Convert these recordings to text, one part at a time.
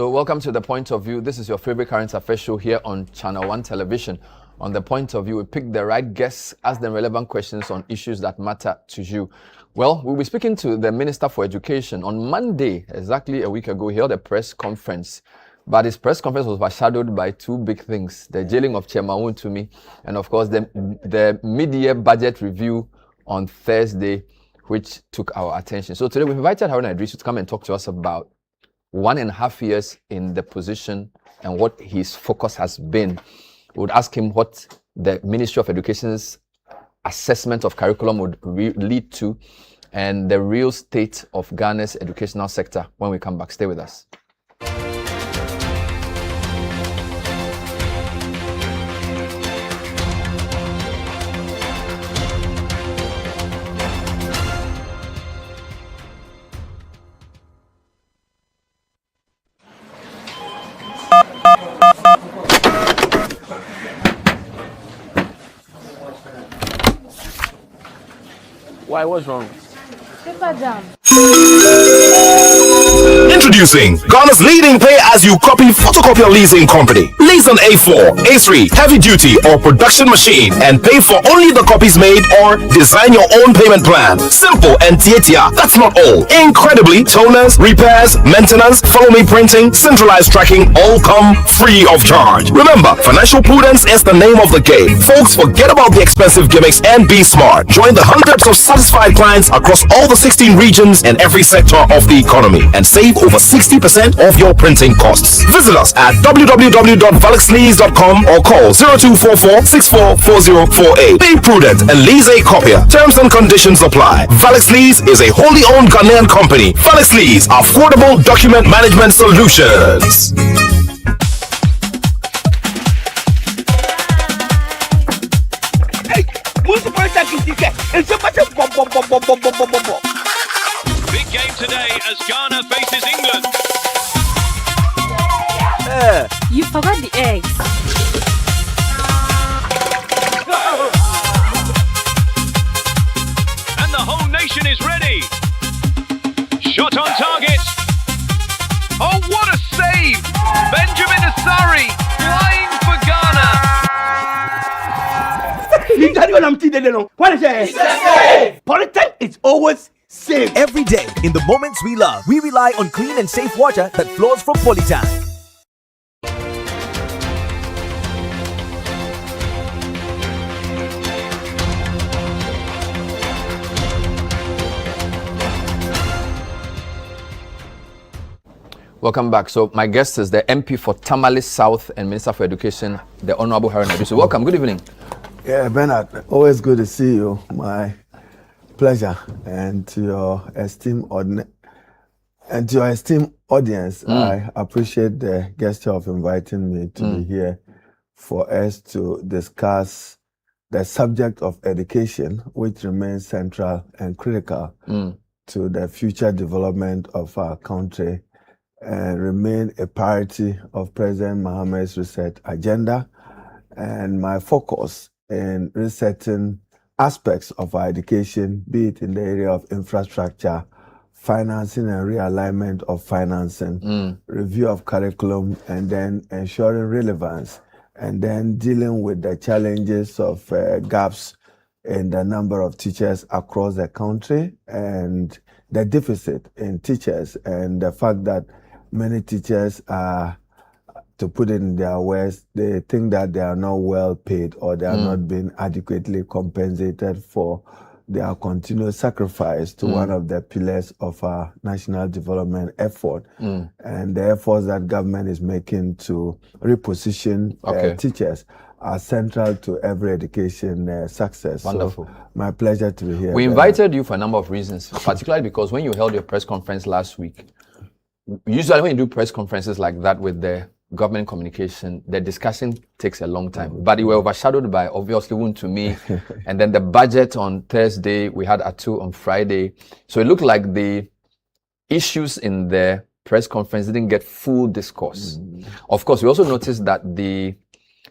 So welcome to The Point of View. This is your favorite current affairs show here on Channel 1 Television. On The Point of View, we pick the right guests, ask them relevant questions on issues that matter to you. Well, we'll be speaking to the Minister for Education. On Monday, exactly a week ago, he held a press conference. But his press conference was overshadowed by two big things: the jailing of Chairman Wontumi, and of course the mid-year budget review on Thursday, which took our attention. So today we've invited Haruna Iddrisu to come and talk to us about 1.5 years in the position and what his focus has been. We would ask him what the Ministry of Education's assessment of curriculum would lead to, and the real state of Ghana's educational sector when we come back. Stay with us. Why? What's wrong? Paper jam. Introducing Ghana's leading pay-as-you-copy photocopier leasing company. Lease an A4, A3, heavy-duty or production machine and pay for only the copies made, or design your own payment plan. Simple and tietia. That's not all. Incredibly, toners, repairs, maintenance, follow-me printing, centralized tracking all come free of charge. Remember, financial prudence is the name of the game. Folks, forget about the expensive gimmicks and be smart. Join the hundreds of satisfied clients across all the 16 regions and every sector of the economy and save over 60% of your printing costs. Visit us at www.valixlease.com or call 0244-644048. Be prudent and lease a copier. Terms and conditions apply. Valix Lease is a wholly owned Ghanaian company. Valix Lease, affordable document management solutions. Hey, what's the price tag? Big game today as Ghana faces England. You forgot the eggs. And the whole nation is ready. Shot on target. Oh, what a save! Benjamin Asari flying for Ghana. What is it? Politics is always safe. Every day, in the moments we love, we rely on clean and safe water that flows from Polytank. Welcome back. So my guest is the MP for Tamale South and Minister for Education, the Honorable Haruna Iddrisu. Welcome. Good evening. Yeah, Bernard, always good to see you. My pleasure. And to your esteemed audience, I appreciate the gesture of inviting me to be here for us to discuss the subject of education, which remains central and critical to the future development of our country and remain a priority of President Mohammed's research agenda. And my focus in resetting aspects of our education, be it in the area of infrastructure, financing and realignment of financing, review of curriculum, and then ensuring relevance, and then dealing with the challenges of gaps in the number of teachers across the country and the deficit in teachers and the fact that many teachers are, to put it in their words, they think that they are not well paid or they are not being adequately compensated for their continuous sacrifice to one of the pillars of our national development effort and the efforts that government is making to reposition teachers are central to every education success. Wonderful. So, my pleasure to be here. We invited you for a number of reasons, particularly because when you held your press conference last week, usually when you do press conferences like that with the government communication, the discussion takes a long time, but you were overshadowed by obviously Wontumi and then the budget on Thursday, we had Atu on Friday. So it looked like the issues in the press conference didn't get full discourse. Of course, we also noticed that the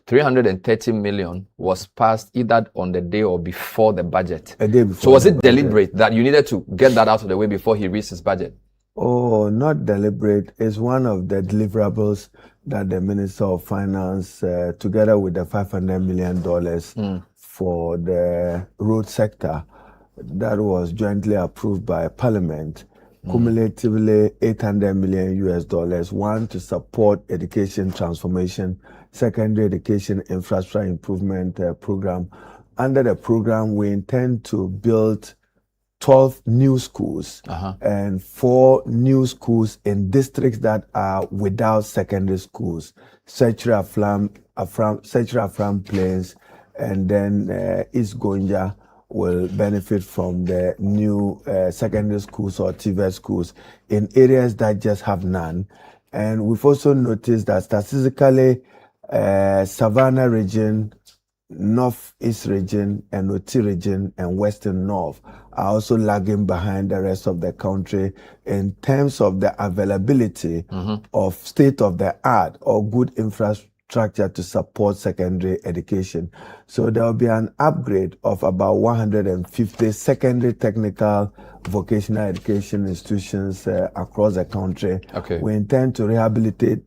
330 million was passed either on the day or before the budget. A day before. So was it deliberate that you needed to get that out of the way before he reached his budget? Oh, not deliberate. It's one of the deliverables that the Minister of Finance, together with the $500 million for the road sector, that was jointly approved by Parliament, cumulatively $800 million, one to support education transformation, secondary education infrastructure improvement program. Under the program, we intend to build 12 new schools and 4 new schools in districts that are without secondary schools. Setri Afram Plains, and then East Gonja will benefit from the new secondary schools or TVET schools in areas that just have none. And we've also noticed that statistically, Savannah region, Northeast region, and Oti region, and Western North are also lagging behind the rest of the country in terms of the availability of state-of-the-art or good infrastructure to support secondary education. So there will be an upgrade of about 150 secondary technical vocational education institutions across the country. Okay. We intend to rehabilitate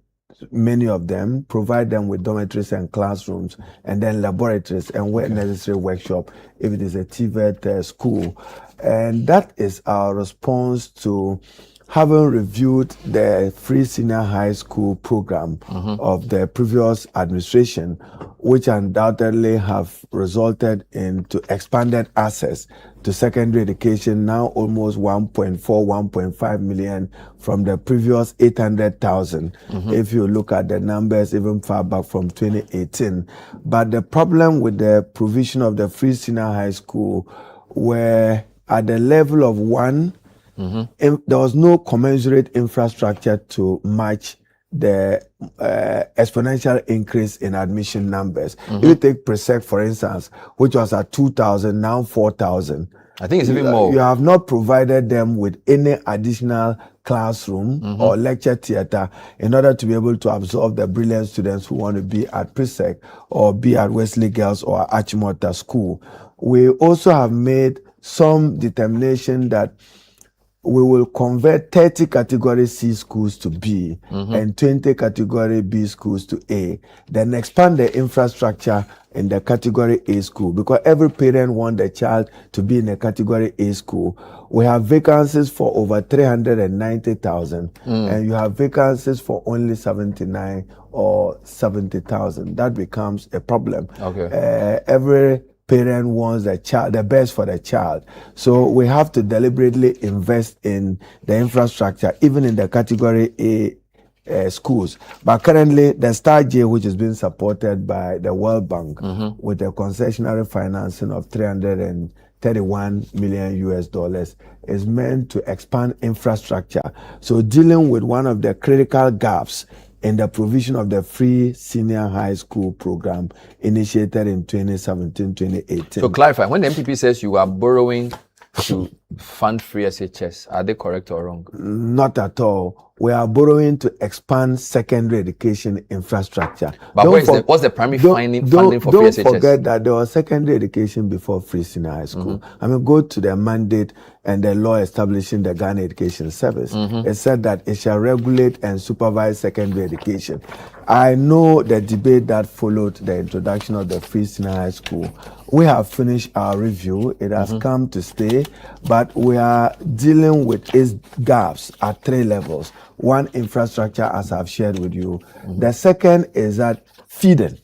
many of them, provide them with dormitories and classrooms, and then laboratories, and where necessary workshop if it is a TVET school. And that is our response to having reviewed the free senior high school program of the previous administration, which undoubtedly have resulted into expanded access to secondary education, now almost 1.5 million from the previous 800,000. If you look at the numbers even far back from 2018. But the problem with the provision of the free senior high school were at the level of 1, there was no commensurate infrastructure to match the exponential increase in admission numbers. If you take Presec, for instance, which was at 2,000, now 4,000. I think it's even more. You have not provided them with any additional classroom or lecture theater in order to be able to absorb the brilliant students who want to be at Presec or be at Wesley Girls or Achimota School. We also have made some determination that we will convert 30 category C schools to B and 20 category B schools to A. Then expand the infrastructure in the category A school, because every parent wants their child to be in a category A school. We have vacancies for over 390,000 and you have vacancies for only 79 or 70,000. That becomes a problem. Okay. Every parent wants the best for the child. So we have to deliberately invest in the infrastructure, even in the category A schools. But currently, the Star J, which is being supported by the World Bank with a concessionary financing of $331 million, is meant to expand infrastructure. So dealing with one of the critical gaps in the provision of the free senior high school program initiated in 2017-2018. So clarify, when the MPP says you are borrowing to fund free SHS, are they correct or wrong? Not at all. We are borrowing to expand secondary education infrastructure. But what's the primary funding for free SHS? Don't forget that there was secondary education before free senior high school. I mean, go to the mandate and the law establishing the Ghana Education Service. It said that it shall regulate and supervise secondary education. I know the debate that followed the introduction of the free senior high school. We have finished our review. It has come to stay, but we are dealing with its gaps at 3 levels. One, infrastructure, as I've shared with you. The second is that feeding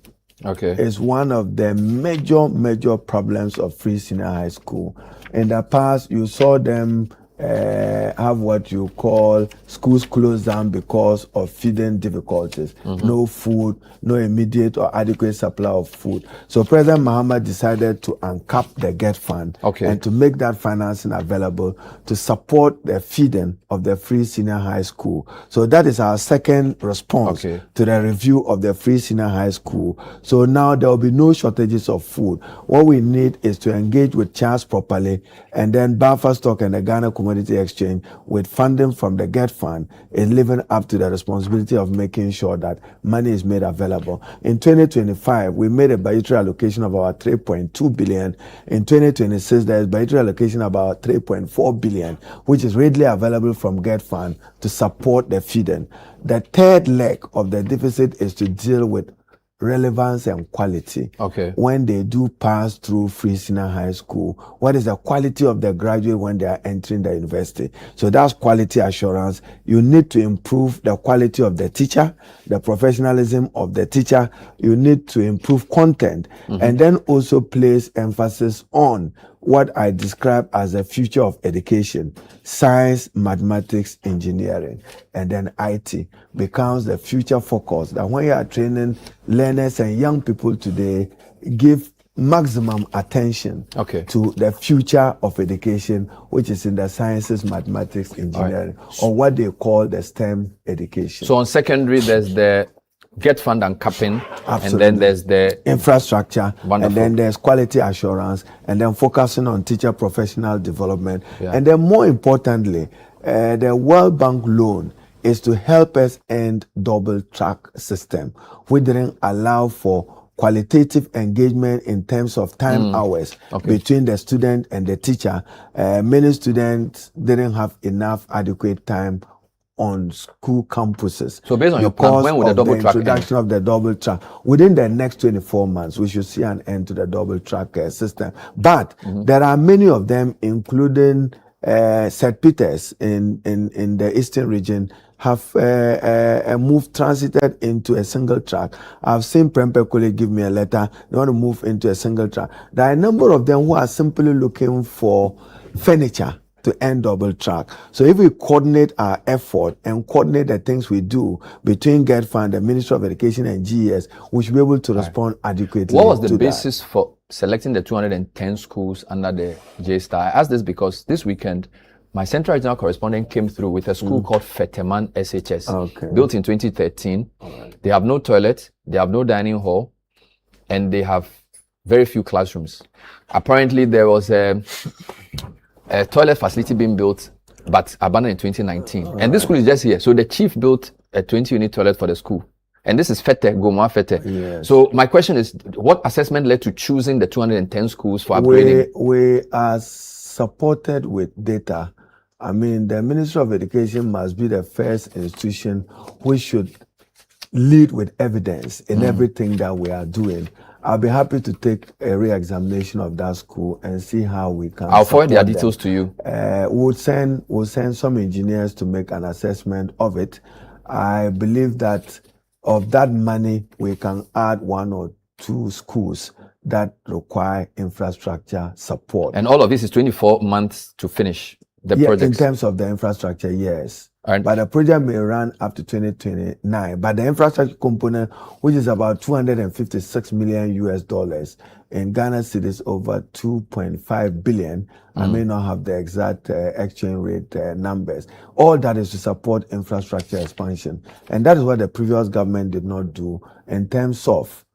is one of the major problems of free senior high school. In the past, you saw them have what you call schools closed down because of feeding difficulties. No food, no immediate or adequate supply of food. So President Mahama decided to uncap the GET Fund and to make that financing available to support the feeding of the free senior high school. So that is our second response to the review of the free senior high school. So now there will be no shortages of food. What we need is to engage with CHAS properly and then buffer stock and the Ghana Community Commodity Exchange with funding from the GET Fund is living up to the responsibility of making sure that money is made available. In 2025, we made a budgetary allocation of about 3.2 billion. In 2026, there is budgetary allocation about 3.4 billion, which is readily available from GET Fund to support the feeding. The third leg of the deficit is to deal with relevance and quality. Okay. When they do pass through Free Senior High School, what is the quality of the graduate when they are entering the university? So that's quality assurance. You need to improve the quality of the teacher, the professionalism of the teacher. You need to improve content, and then also place emphasis on what I describe as the future of education: science, mathematics, engineering, and then IT becomes the future focus. That when you are training learners and young people today, give maximum attention to the future of education, which is in the sciences, mathematics, engineering, or what they call the STEM education. So on secondary, there's the GET Fund and capping, and then there's the infrastructure, Wonderful. And then there's quality assurance, and then focusing on teacher professional development, Yeah. and then more importantly, the World Bank loan is to help us end double track system. We didn't allow for qualitative engagement in terms of time hours between the student and the teacher. Many students didn't have enough adequate time on school campuses. So based on your plan, when will the double track end? Introduction of the double track. Within the next 24 months, we should see an end to the double track system. But there are many of them, including St. Peter's in the eastern region, have moved, transited into a single track. I've seen Prempeh give me a letter. They want to move into a single track. There are a number of them who are simply looking for furniture to end double track. So if we coordinate our effort and coordinate the things we do between GET Fund, the Ministry of Education, and GES, we should be able to respond adequately. What was the to basis for selecting the 210 schools under the J-Star? I asked this because this weekend, my Central Regional correspondent came through with a school called Feteman SHS, built in 2013. They have no toilet, they have no dining hall, and they have very few classrooms. Apparently, there was a toilet facility being built, but abandoned in 2019. And this school is just here. So the chief built a 20-unit toilet for the school. And this is Fete, Goma Fete. Yes. So my question is, what assessment led to choosing the 210 schools for upgrading? We are supported with data. I mean, the Ministry of Education must be the first institution which should lead with evidence in everything that we are doing. I'll be happy to take a re-examination of that school and see how we can. I'll forward their support details them. to you. We'll send some engineers to make an assessment of it. I believe that of that money, we can add 1 or 2 schools that require infrastructure support. And all of this is 24 months to finish the project. In terms of the infrastructure, yes. And But the project may run up to 2029. But the infrastructure component, which is about $256 million US, in Ghana cedis over 2.5 billion. I may not have the exact exchange rate numbers. All that is to support infrastructure expansion. And that is what the previous government did not do in terms of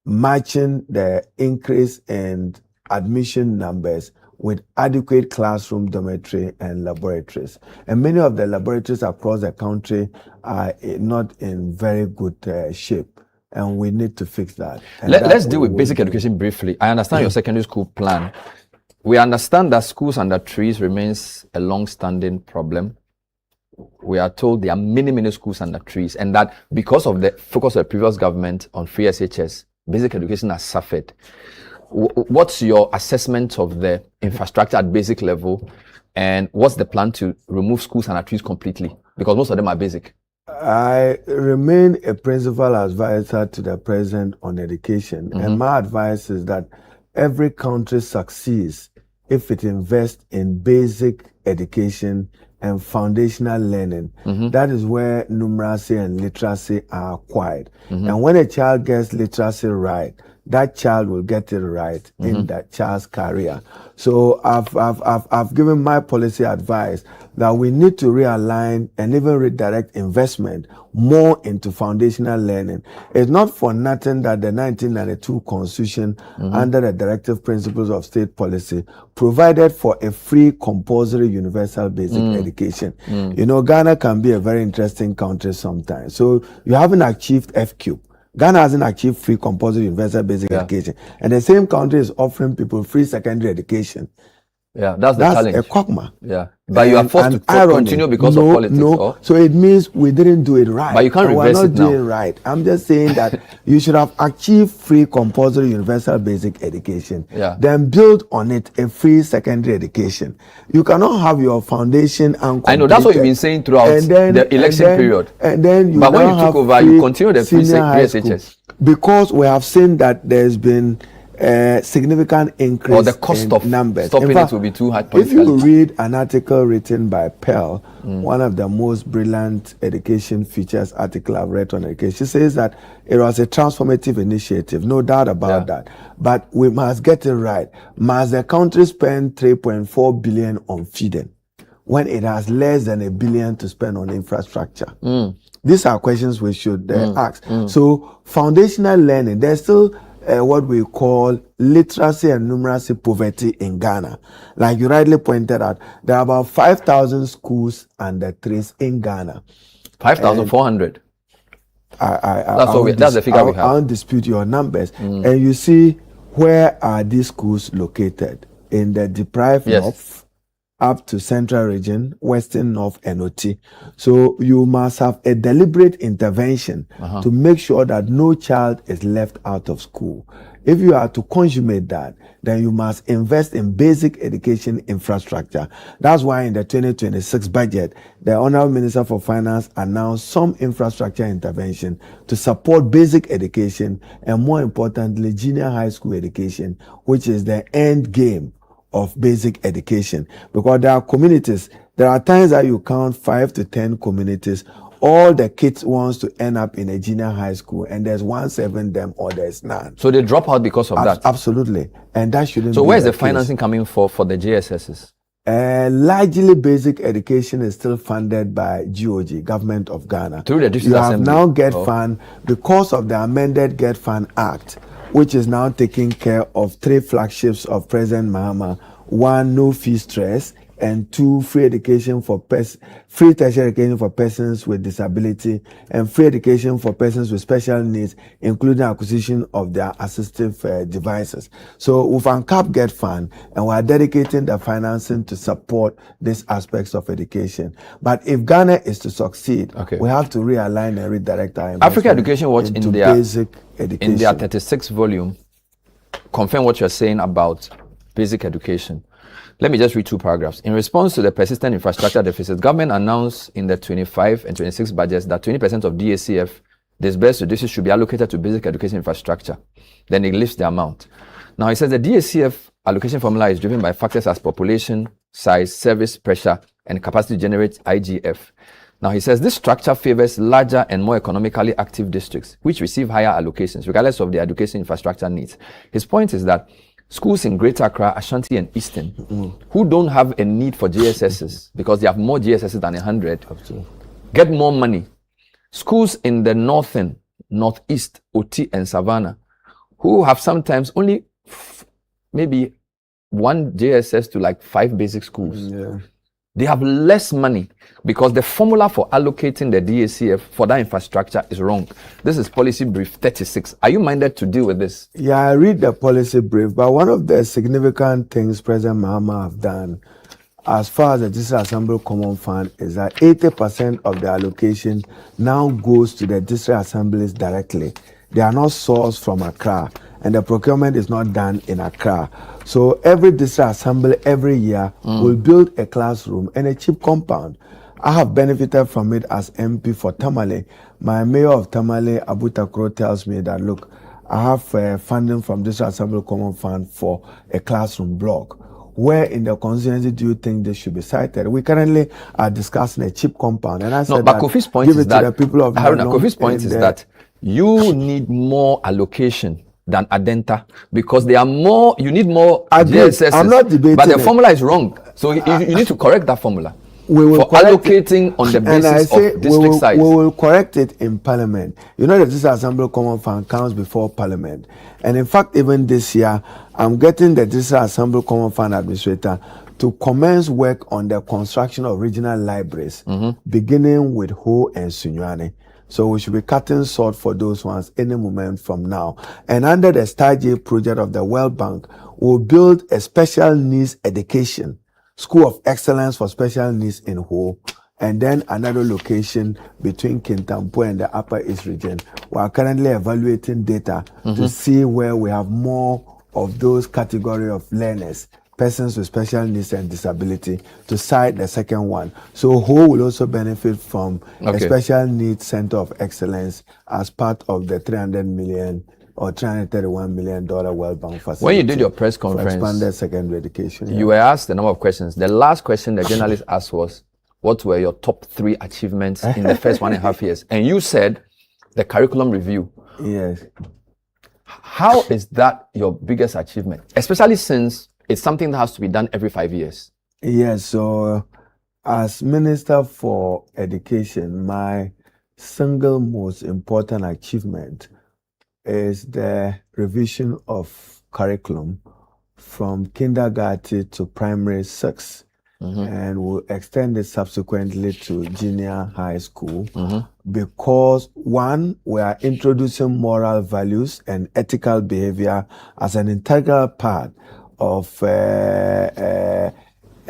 matching the increase in admission numbers with adequate classroom, dormitory, and laboratories. And many of the laboratories across the country are not in very good shape, and we need to fix that. And Let's deal with basic education briefly. I understand your secondary school plan. We understand that schools under trees remains a long-standing problem. We are told there are many schools under trees, and that because of the focus of the previous government on free SHS, basic education has suffered. What's your assessment of the infrastructure at basic level, and what's the plan to remove schools under trees completely? Because most of them are basic. I remain a principal advisor to the president on education, and my advice is that every country succeeds if it invests in basic education and foundational learning. That is where numeracy and literacy are acquired. And when a child gets literacy right, that child will get it right in that child's career. So I've given my policy advice that we need to realign and even redirect investment more into foundational learning. It's not for nothing that the 1992 Constitution, under the directive principles of state policy, provided for a free compulsory universal basic education. You know, Ghana can be a very interesting country sometimes. So you haven't achieved FQ. Ghana hasn't achieved free compulsory universal basic education. And the same country is offering people free secondary education. Yeah, that's the challenge. That's a quagmire. Yeah. But you are forced to continue because of politics. No, so it means we didn't do it right. But you can't reverse it now. We're not doing it right. I'm just saying that you should have achieved free compulsory universal basic education. Yeah. Then build on it a free secondary education. You cannot have your foundation and I know that's what you've been saying throughout the election period. And then you but when you took over, you continued the free SHS. Because we have seen that there's been significant increase or the cost in of numbers. Stopping fact, it will be too hard. If you read an article written by Pearl, one of the most brilliant education features article I've read on education, she says that it was a transformative initiative, no doubt about that. But we must get it right. Must the country spend 3.4 billion on feeding when it has less than $1 billion to spend on infrastructure? These are questions we should ask. So foundational learning, there's still what we call literacy and numeracy poverty in Ghana. Like you rightly pointed out, there are about 5,000 schools under threes in Ghana. 5,400. That's the figure we have. I won't dispute your numbers. And you see, where are these schools located? In the deprived north, up to central region, western north, and OT. So you must have a deliberate intervention to make sure that no child is left out of school. If you are to consummate that, then you must invest in basic education infrastructure. That's why in the 2026 budget, the Honorable Minister for Finance announced some infrastructure intervention to support basic education and, more importantly, junior high school education, which is the end game of basic education. Because there are communities, there are times that you count 5 to 10 communities, all the kids wants to end up in a junior high school, and there's 1 serving them or there's none. So they drop out because of that? Absolutely. And that shouldn't be So where's the case. financing coming for the JSSs? Largely basic education is still funded by GOG, Government of Ghana. Through the District Assembly? You have now Get Fund because of the amended Get Fund Act, which is now taking care of 3 flagships of President Mahama. 1, no fee stress, and 2, free education for free tertiary education for persons with disability, and free education for persons with special needs, including acquisition of their assistive devices. So we've uncapped Get Fund, and we are dedicating the financing to support these aspects of education. But if Ghana is to succeed, we have to realign and redirect our investment Africa Education Watch into in their basic education. In their 36th volume, confirm what you're saying about basic education. Let me just read 2 paragraphs. In response to the persistent infrastructure deficit, government announced in the 25 and 26 budgets that 20% of DACF disbursed to districts should be allocated to basic education infrastructure. Then it lists the amount. Now it says the DACF allocation formula is driven by factors as population, size, service pressure, and capacity to generate IGF. Now he says this structure favors larger and more economically active districts, which receive higher allocations, regardless of their education infrastructure needs. His point is that schools in Greater Accra, Ashanti, and Eastern, who don't have a need for GSSs, because they have more GSSs than 100, get more money. Schools in the Northern, Northeast, OT, and Savannah, who have sometimes only maybe 1 JSS to like 5 basic schools. They have less money because the formula for allocating the DACF for that infrastructure is wrong. This is policy brief 36. Are you minded to deal with this? Yeah, I read the policy brief, but one of the significant things President Mahama have done as far as the District Assembly Common Fund is that 80% of the allocation now goes to the District Assemblies directly. They are not sourced from Accra, and the procurement is not done in Accra. So every District Assembly every year will build a classroom and a cheap compound. I have benefited from it as MP for Tamale. My mayor of Tamale, Abu Takro, tells me that, look, I have funding from District Assembly Common Fund for a classroom block. Where in the constituency do you think they should be cited? We currently are discussing a cheap compound. And I said, but Kofi's point is that, the people of Kofi's point is that you need more allocation than Adenta because they are more. You need more Agreed. GSSs. I'm not debating but the it. formula is wrong. So you need to correct that formula. We will for correct allocating on the And I basis say of district size. we will correct it in Parliament. You know that this Assembly Common Fund comes before Parliament. And in fact, even this year, I'm getting the District Assembly Common Fund Administrator to commence work on the construction of regional libraries, beginning with Ho and Sunyani. So we should be cutting short for those ones any moment from now. And under the StarJ project of the World Bank, we'll build a special needs education School of Excellence for Special Needs in Ho, and then another location between Kintampo and the Upper East region. We are currently evaluating data to see where we have more of those category of learners, persons with special needs and disability, to cite the second one. So Ho will also benefit from a special needs center of excellence as part of the 300 million or $331 million World Bank facility. When you did your press conference, expanded secondary education, you were asked a number of questions. The last question the journalist asked was, what were your top 3 achievements in the first 1.5 years? And you said the curriculum review. Yes. How is that your biggest achievement? Especially since it's something that has to be done every 5 years. Yes, so as Minister for Education, my single most important achievement is the revision of curriculum from kindergarten to primary 6. And we'll extend it subsequently to junior high school because one, we are introducing moral values and ethical behavior as an integral part of a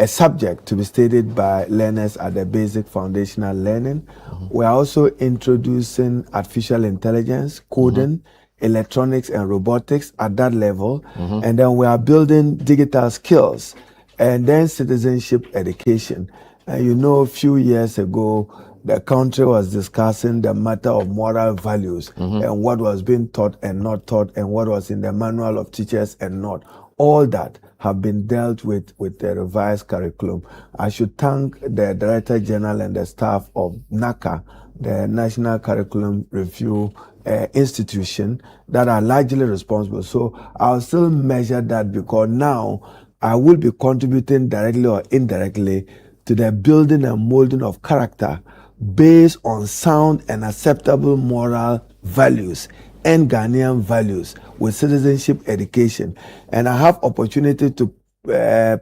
subject to be studied by learners at the basic foundational learning. We are also introducing artificial intelligence, coding, electronics and robotics at that level. And then we are building digital skills and then citizenship education. And you know, a few years ago, the country was discussing the matter of moral values and what was being taught and not taught and what was in the manual of teachers and not. All that have been dealt with the revised curriculum. I should thank the Director General and the staff of NACA, the National Curriculum Review institution, that are largely responsible. So I'll still measure that because now I will be contributing directly or indirectly to the building and molding of character based on sound and acceptable moral values and Ghanaian values with citizenship education. And I have opportunity to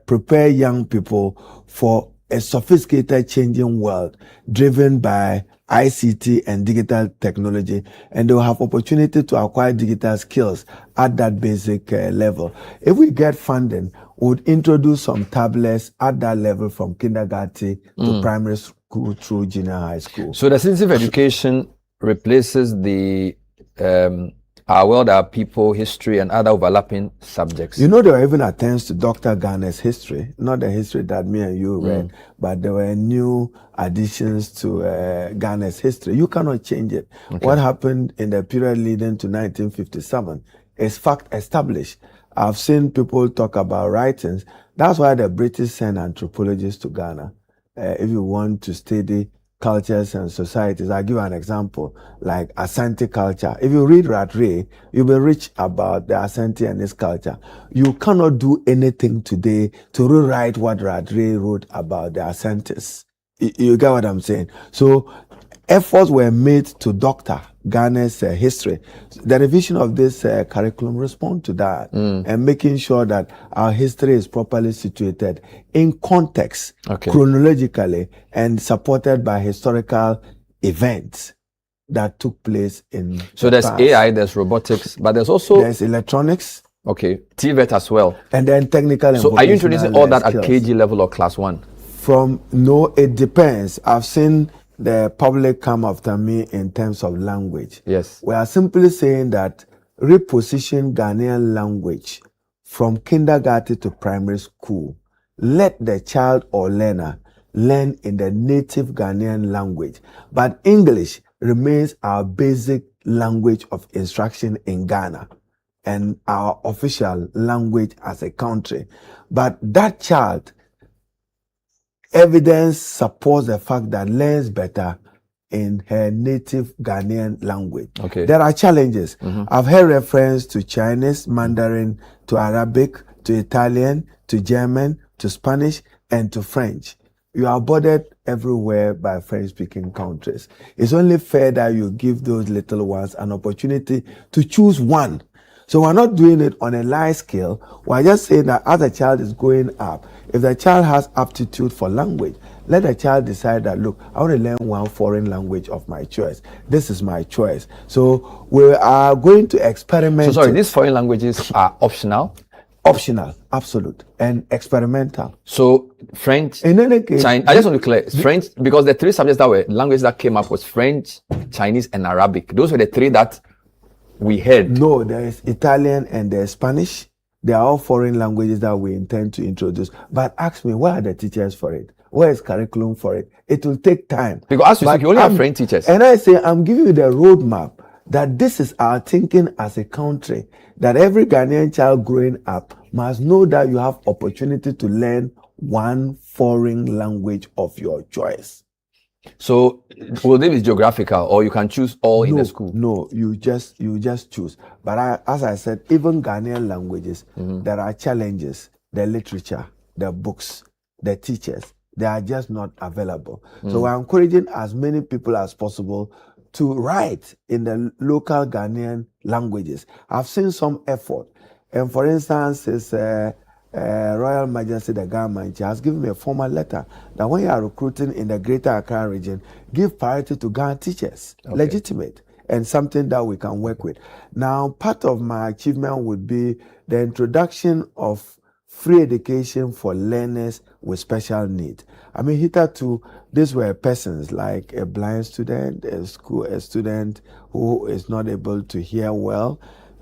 prepare young people for a sophisticated changing world driven by ICT and digital technology, and they'll have opportunity to acquire digital skills at that basic level. If we get funding, we would introduce some tablets at that level from kindergarten to primary school through junior high school. So the citizenship education replaces the our world, our people, history, and other overlapping subjects. You know, there were even attempts to doctor Ghana's history, not the history that me and you read, but there were new additions to Ghana's history. You cannot change it. What happened in the period leading to 1957 is fact established. I've seen people talk about writings. That's why the British sent anthropologists to Ghana. If you want to study cultures and societies, I'll give you an example, like Asante culture. If you read Rattray, you'll be rich about the Asante and its culture. You cannot do anything today to rewrite what Rattray wrote about the Asantes. You get what I'm saying? So efforts were made to doctor Ghana's history. The revision of this curriculum respond to that and making sure that our history is properly situated in context, chronologically, and supported by historical events that took place in So there's past. AI, there's robotics, but there's electronics. Okay, TVET as well. And then technical and So are you introducing all that skills at KG level or class 1? No, it depends. I've seen the public come after me in terms of language. Yes. We are simply saying that reposition Ghanaian language from kindergarten to primary school. Let the child or learner learn in the native Ghanaian language. But English remains our basic language of instruction in Ghana and our official language as a country. But that child, evidence supports the fact that learns better in her native Ghanaian language. Okay. There are challenges. I've heard reference to Chinese, Mandarin, to Arabic, to Italian, to German, to Spanish, and to French. You are bordered everywhere by French-speaking countries. It's only fair that you give those little ones an opportunity to choose one. So we're not doing it on a large scale. We're just saying that as a child is growing up, if the child has aptitude for language, let the child decide that, look, I want to learn one foreign language of my choice. This is my choice. So we are going to experiment. So sorry, these foreign languages are optional? Optional, absolute, and experimental. So French, In any case, I just want to clear French, because the three subjects that were languages that came up was French, Chinese, and Arabic. Those were the three that we heard. No, there is Italian and there's Spanish. They are all foreign languages that we intend to introduce. But ask me, where are the teachers for it? Where is curriculum for it? It will take time. Because as you But speak, you only have I'm- French teachers. And I say, I'm giving you the roadmap that this is our thinking as a country, that every Ghanaian child growing up must know that you have opportunity to learn one foreign language of your choice. So will they be geographical, or you can choose all in the school? No, you just choose. But as I said, even Ghanaian languages, there are challenges. The literature, the books, the teachers, they are just not available. So we're encouraging as many people as possible to write in the local Ghanaian languages. I've seen some effort. And for instance, it's Royal Majesty, the government, has given me a formal letter that when you are recruiting in the Greater Accra region, give priority to Ghana teachers, legitimate, and something that we can work with. Now, part of my achievement would be the introduction of free education for learners with special needs. I mean, hitherto, these were persons like a blind student, a student who is not able to hear well.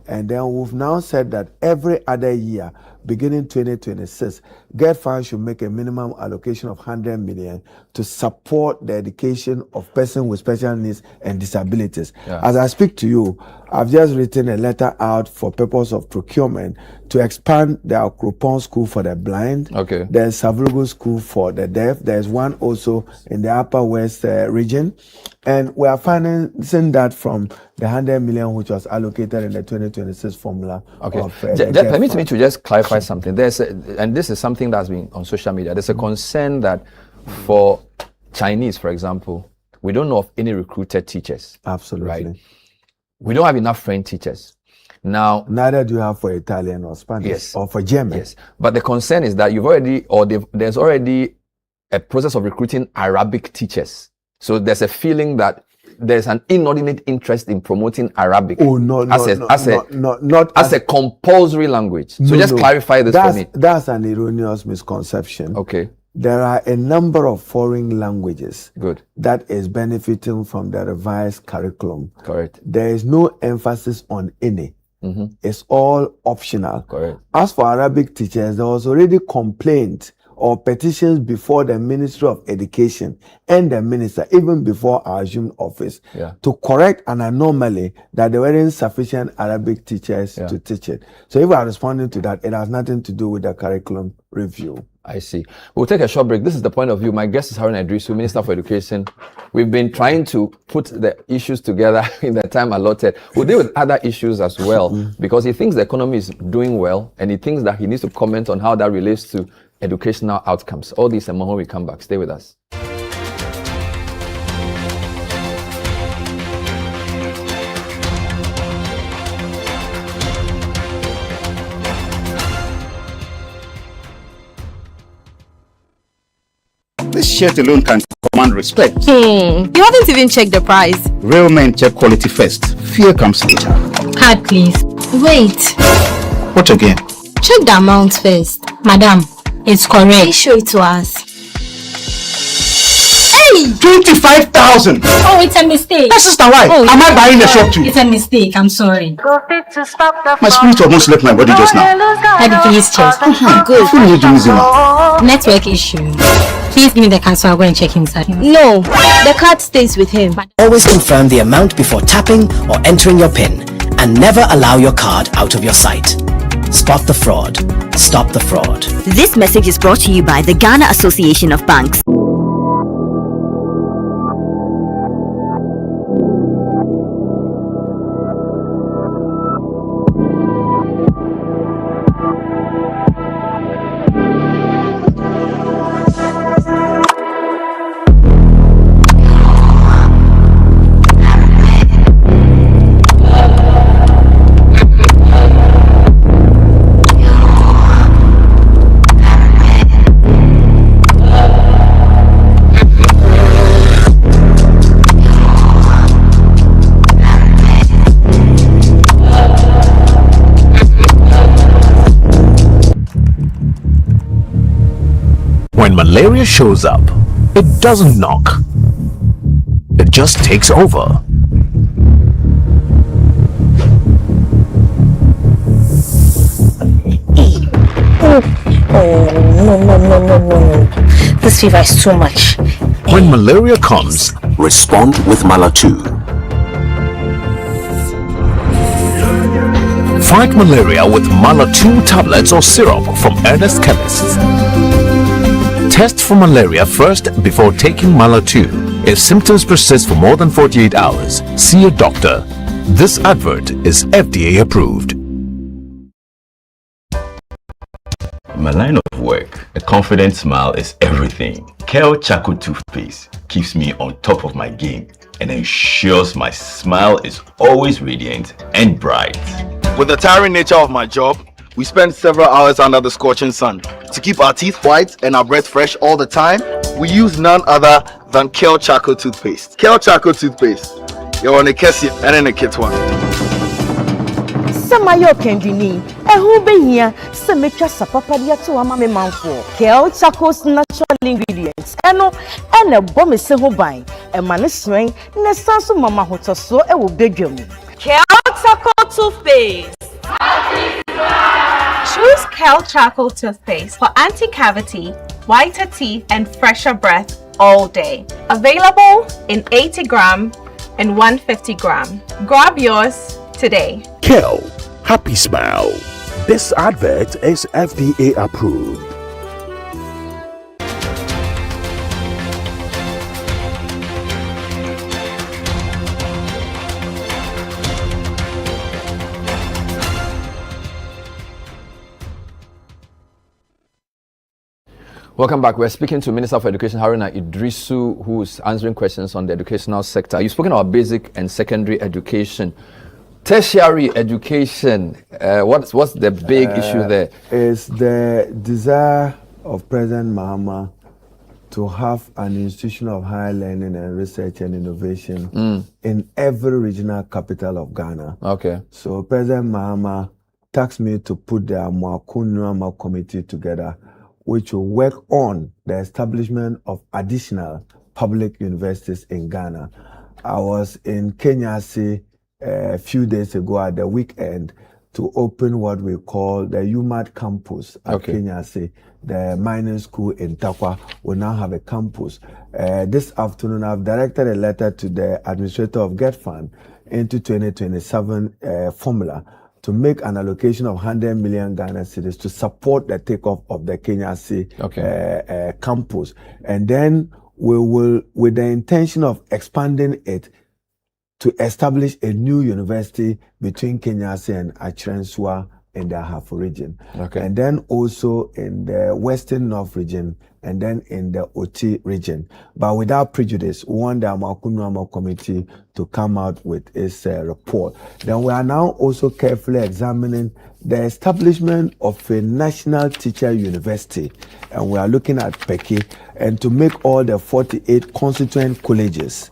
And then we've now said that every other year, beginning 2026, GET Fund should make a minimum allocation of 100 million to support the education of persons with special needs and disabilities. Yeah. As I speak to you, I've just written a letter out for purpose of procurement to expand the Akropong School for the blind. Okay. There's Savrugu School for the deaf. There's one also in the Upper West region. And we are financing that from the 100 million which was allocated in the 2026 formula. Okay. Of, Permit me to just clarify something. And this is something that's been on social media. There's a concern that for Chinese, for example, we don't know of any recruited teachers. Absolutely. Right? We don't have enough French teachers. Now, neither do you have for Italian or Spanish, yes, or for German. Yes. But the concern is that there's already a process of recruiting Arabic teachers. So there's a feeling that there's an inordinate interest in promoting Arabic as a compulsory language. So just clarify this for me. That's an erroneous misconception. Okay. There are a number of foreign languages Good. that is benefiting from the revised curriculum. Correct. There is no emphasis on any. It's all optional. Correct. As for Arabic teachers, there was already complaint or petitions before the Ministry of Education and the minister, even before I assumed office, to correct an anomaly that there weren't sufficient Arabic teachers to teach it. So if we are responding to that, it has nothing to do with the curriculum review. I see. We'll take a short break. This is the point of view. My guest is Haruna Iddrisu, Minister for Education. We've been trying to put the issues together in the time allotted. We'll deal with other issues as well, because he thinks the economy is doing well, and he thinks that he needs to comment on how that relates to educational outcomes. All these and more when we come back. Stay with us. This shirt alone can command respect. You haven't even checked the price. Real men check quality first. Fear comes later. Card, please. Wait. What again? Check the amount first. Madam, it's correct. Please show it to us. Hey! 25,000! Oh, it's a mistake. My sister, why? Oh, Am I buying the shop too? It's a mistake. I'm sorry. My spirit almost left my body just now. Daddy, please check. Good. Who need easy now? Network issue. Please give me the card so I'll go and check inside. No, the card stays with him. Always confirm the amount before tapping or entering your PIN, and never allow your card out of your sight. Spot the fraud. Stop the fraud. This message is brought to you by the Ghana Association of Banks. When malaria shows up, it doesn't knock. It just takes over. No. This fever is too much. When malaria comes, respond with Mala2. Fight malaria with Mala2 tablets or syrup from Ernest Chemists. Test for malaria first before taking Mala2. If symptoms persist for more than 48 hours, see a doctor. This advert is FDA approved. In my line of work, a confident smile is everything. Kel Charcoal toothpaste keeps me on top of my game and ensures my smile is always radiant and bright. With the tiring nature of my job, we spend several hours under the scorching sun. To keep our teeth white and our breath fresh all the time, we use none other than Kel Charcoal toothpaste. Kel Charcoal toothpaste. You're on a Kessie and in a kit one. Samayo Kendini, a who be here, Semetra Sapapadia to Amame Manfo, Kel Charcoal's natural ingredients, and a bomb is so by a man string, Nesanso Mama Hotoso, a will beg you. Kel Charcoal toothpaste. Choose Kel Charcoal toothpaste for anti-cavity, whiter teeth, and fresher breath all day. Available in 80 gram and 150 gram. Grab yours today. Kel, happy smile. This advert is FDA approved. Welcome back. We're speaking to Minister of Education Haruna Iddrisu, who's answering questions on the educational sector. You've spoken about basic and secondary education. Tertiary education, what's the big issue there? Is the desire of President Mahama to have an institution of higher learning and research and innovation in every regional capital of Ghana. Okay. So President Mahama tasked me to put the Amwakunuama committee together, which will work on the establishment of additional public universities in Ghana. I was in Kenyasi a few days ago at the weekend to open what we call the UMAD campus at Kenyasi. The mining school in Takwa will now have a campus. This afternoon, I've directed a letter to the administrator of GetFund into 2027 formula to make an allocation of 100 million Ghana cedis to support the takeoff of the Kenyasi campus. And then we will, with the intention of expanding it, to establish a new university between Kenyasi and Achirensua in the Ahafo region. And then also in the Western North region, and then in the Oti region. But without prejudice, we want the Amakunuama committee to come out with its report. Then we are now also carefully examining the establishment of a national teacher university. And we are looking at Peki, and to make all the 48 constituent colleges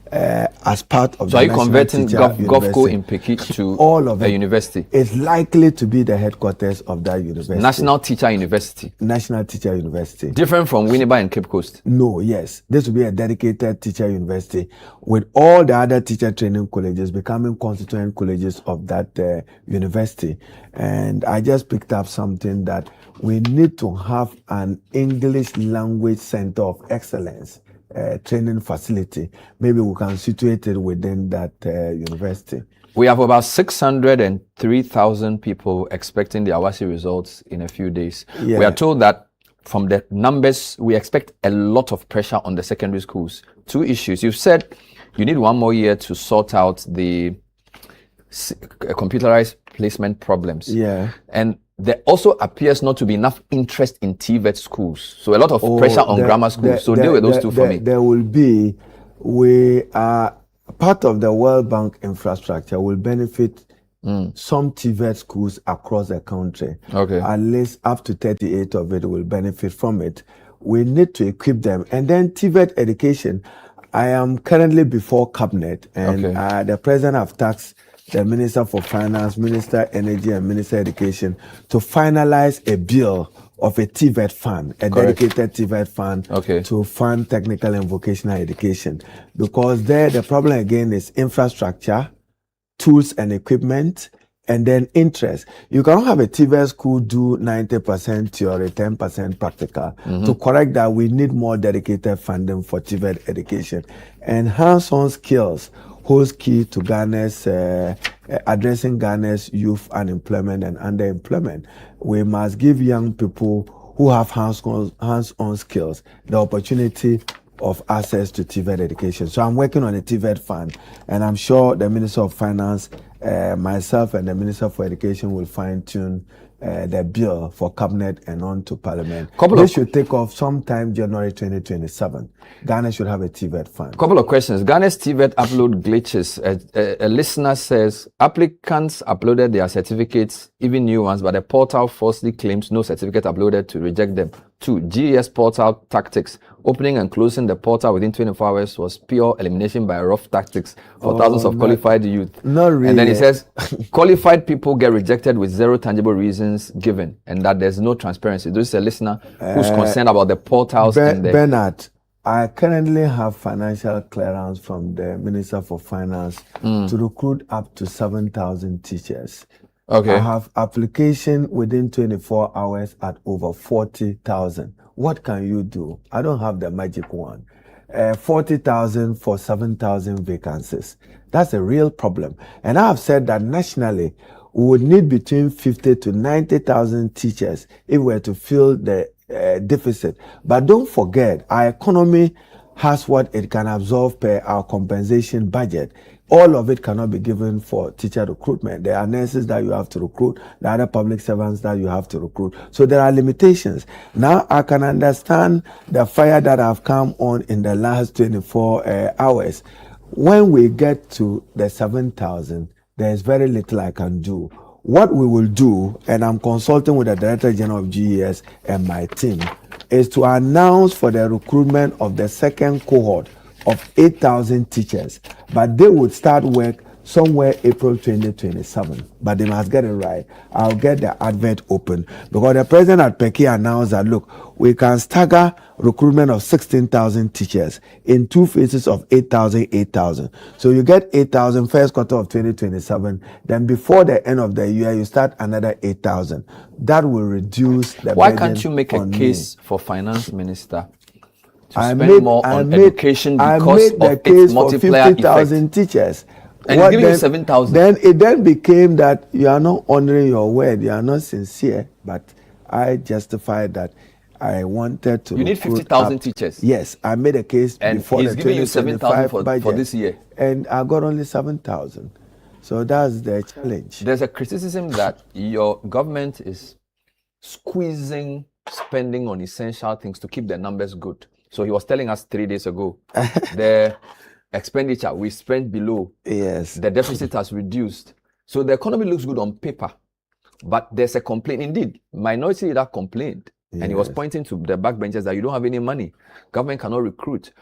as part of so the are you converting GovCo in Peki to all of a university? It's likely to be the headquarters of that university. National Teacher University. National Teacher University. Different from Winneba and Cape Coast? No, yes. This will be a dedicated teacher university with all the other teacher training colleges becoming constituent colleges of that university. And I just picked up something that we need to have an English language center of excellence. Training facility. Maybe we can situate it within that university. We have about 603,000 people expecting the Awasi results in a few days. We are told that from the numbers, we expect a lot of pressure on the secondary schools. Two issues. You've said you need one more year to sort out the computerized placement problems. And there also appears not to be enough interest in TVET schools. So a lot of pressure on grammar schools. So deal with those two for me. There will be, we are part of the World Bank infrastructure will benefit some TVET schools across the country. At least up to 38 of it will benefit from it. We need to equip them. And then TVET education, I am currently before cabinet and the president have tasked the Minister for Finance, Minister Energy, and Minister Education to finalize a bill of a TVET fund, a dedicated TVET fund to fund technical and vocational education. Because there, the problem again is infrastructure, tools and equipment, and then interest. You cannot have a TVET school do 90% theory, 10% practical. To correct that, we need more dedicated funding for TVET education. And hands-on skills holds key to Ghana's addressing Ghana's youth unemployment and underemployment. We must give young people who have hands-on skills the opportunity of access to TVET education. So I'm working on a TVET fund, and I'm sure the Minister of Finance, myself and the Minister for Education will fine-tune the bill for cabinet and on to parliament. This should take off sometime January 2027. Ghana should have a TVET fund. Couple of questions. Ghana's TVET upload glitches. A listener says applicants uploaded their certificates, even new ones, but the portal falsely claims no certificate uploaded to reject them. 2. GES portal tactics. Opening and closing the portal within 24 hours was pure elimination by rough tactics for thousands of qualified youth. Not really. And then he says, qualified people get rejected with zero tangible reasons given, and that there's no transparency. This is a listener who's concerned about the portals. And the Bernard, I currently have financial clearance from the Minister for Finance to recruit up to 7,000 teachers. I have application within 24 hours at over 40,000. What can you do? I don't have the magic one. 40,000 for 7,000 vacancies. That's a real problem. And I have said that nationally, we would need between 50 to 90,000 teachers if we were to fill the deficit. But don't forget, our economy has what it can absorb per our compensation budget. All of it cannot be given for teacher recruitment. There are nurses that you have to recruit, the other public servants that you have to recruit. So there are limitations. Now I can understand the fire that have come on in the last 24 hours. When we get to the 7,000, there's very little I can do. What we will do, and I'm consulting with the Director General of GES and my team, is to announce for the recruitment of the second cohort of 8,000 teachers, but they would start work somewhere April 2027. But they must get it right. I'll get the advert open because the president at Peki announced that, look, we can stagger recruitment of 16,000 teachers in 2 phases of 8,000, 8,000. So you get 8,000 first quarter of 2027. Then before the end of the year, you start another 8,000. That will reduce the Why burden can't you make a on case me. for finance minister to I spend made- more I on made- education I because made of the its case for multiplier 50,000 effect? teachers. And What giving you then- 7,000. Then it then became that you are not honoring your word, you are not sincere. But I justified that I wanted to. You need recruit 50,000 up- teachers. Yes, I made a case And before he's the giving you 7,000 for budget, this year. and I got only 7,000. So that's the challenge. There's a criticism that your government is squeezing spending on essential things to keep the numbers good. So he was telling us 3 days ago, the expenditure we spent below, the deficit has reduced. So the economy looks good on paper, but there's a complaint. Indeed, Minority Leader complained, and he was pointing to the backbenchers that you don't have any money. Government cannot recruit.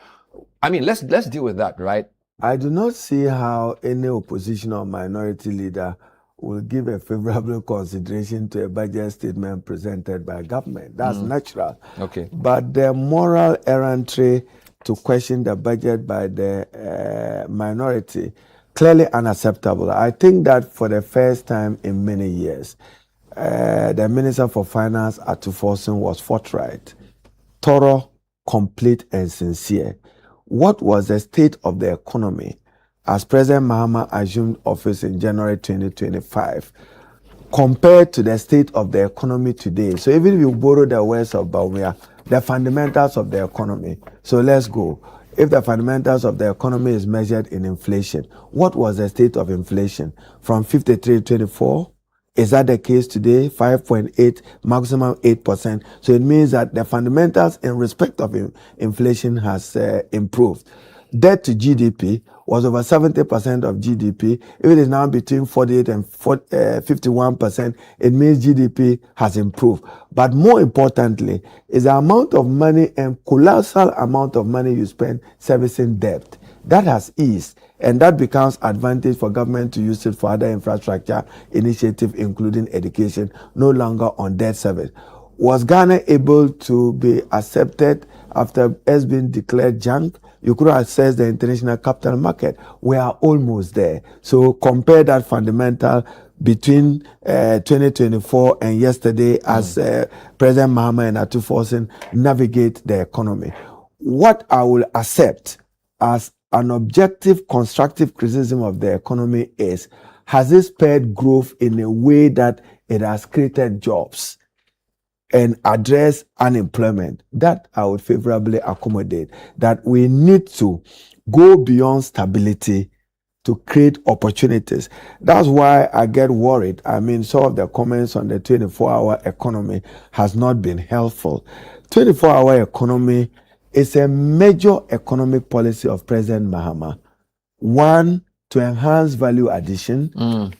I mean, let's deal with that, right? I do not see how any opposition or minority leader will give a favorable consideration to a budget statement presented by government. That's natural. Okay. But the moral errantry to question the budget by the minority, clearly unacceptable. I think that for the first time in many years, the Minister for Finance, Atuforsen, was forthright, thorough, complete, and sincere. What was the state of the economy as President Mahama assumed office in January 2025 compared to the state of the economy today? So even if you borrow the words of Bawumia, the fundamentals of the economy. So let's go. If the fundamentals of the economy is measured in inflation, what was the state of inflation from 53 to 24? Is that the case today? 5.8, maximum 8%. So it means that the fundamentals in respect of inflation has improved. Debt to GDP was over 70% of GDP. If it is now between 48 and 51%, it means GDP has improved. But more importantly, is the amount of money and colossal amount of money you spend servicing debt. That has eased, and that becomes advantage for government to use it for other infrastructure initiatives, including education, no longer on debt service. Was Ghana able to be accepted after has been declared junk? You could access the international capital market. We are almost there. So compare that fundamental between 2024 and yesterday as President Mahama and Atu Forsen navigate the economy. What I will accept as an objective, constructive criticism of the economy is, has it spurred growth in a way that it has created jobs and address unemployment? That I would favorably accommodate. That we need to go beyond stability to create opportunities. That's why I get worried. I mean, some of the comments on the 24-hour economy has not been helpful. 24-hour economy is a major economic policy of President Mahama. One, to enhance value addition.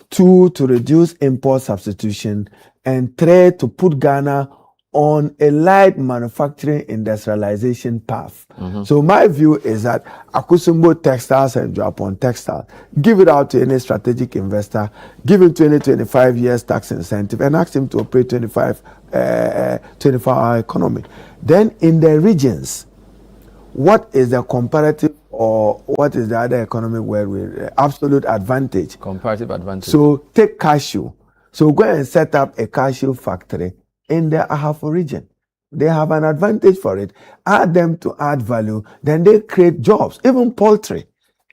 Two, to reduce import substitution. And three, to put Ghana on a light manufacturing industrialization path. So my view is that Akusumbo Textiles and Japan Textiles, give it out to any strategic investor, give him 20-25 years tax incentive, and ask him to operate 24-hour economy. Then in the regions, what is the comparative or what is the other economic word with absolute advantage? Comparative advantage. So take cashew. So go and set up a cashew factory in the Ahafo region. They have an advantage for it. Add them to add value, then they create jobs. Even poultry